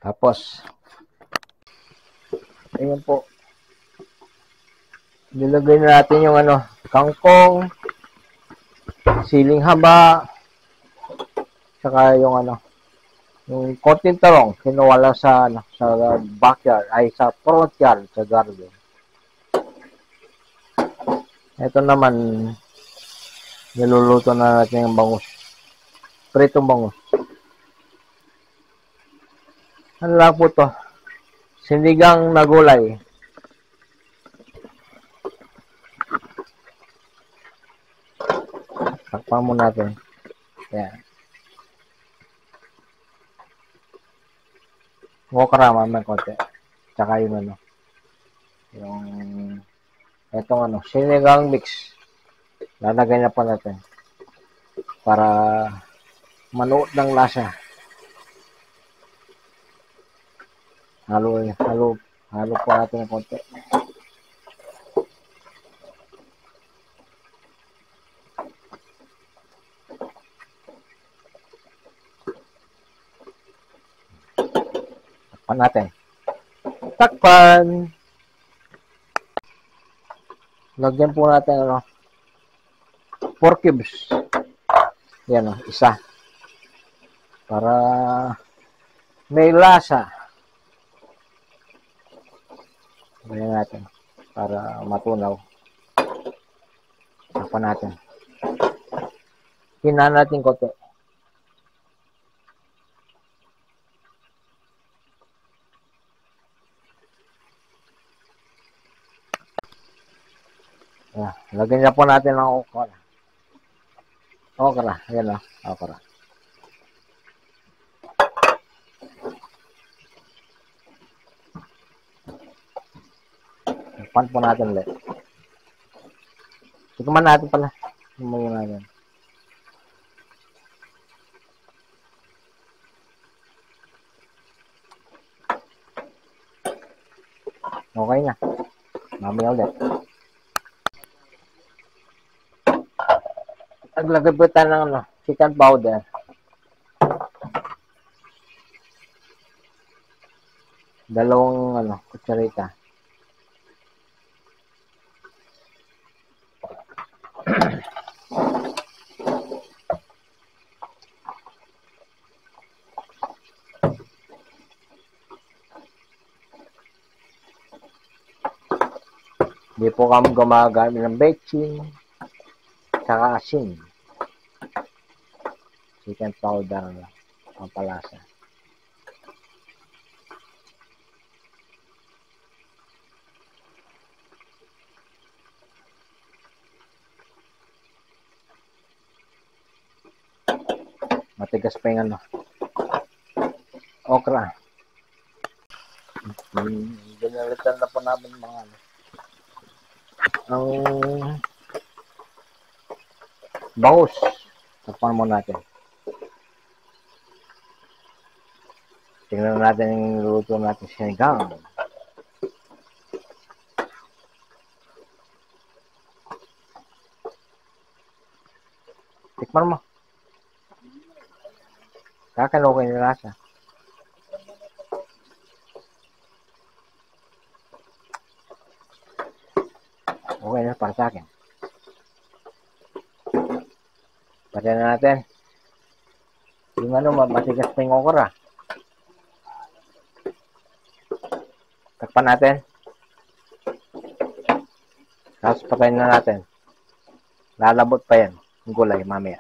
Tapos, ayun po. Nilagay na natin yung kangkong, siling haba, saka yung yung konting talong, kinuha lang sa backyard, ay sa front yard, sa garden. Ito naman, niluluto na natin yung bangus. Pritong bangus. Ano lang po to? Sinigang na gulay. Takpan mo natin. Yan. Okra mamaya konti. Tsaka yung yung etong sinigang mix. Lalagay na pa natin para manuot ng lasa. Halo po natin ng konti. Takpan natin. Takpan! Lagyan po natin 4 cubes. Yan isa. Para may lasa. Lagyan natin. Para matunaw. Takpan natin. Hinahan natin konti. Lagyan na po natin ng okra. Okra. Ayan okra. Pan po natin ulit. Tikman natin pala. Tikman natin. Okay na. Mamaya ulit. Naglagay po tayo ng chicken powder. Dalawang kutsarita. Hindi po kami gumagamit ng baking, saka asin. Chicken powder ang palasa. Matigas pa yung okra. Ginalitan na po namin mga ang bangus. Takpan mo natin. Tingnan natin yung luto natin sinigang. Tikman mo. Kakalokin yung lasa. Okay na para sa akin. Pati na natin. Yung matigas pa yung okra. Takpan natin. Tapos patayin na natin. Lalabot pa yan. Yung gulay mamaya.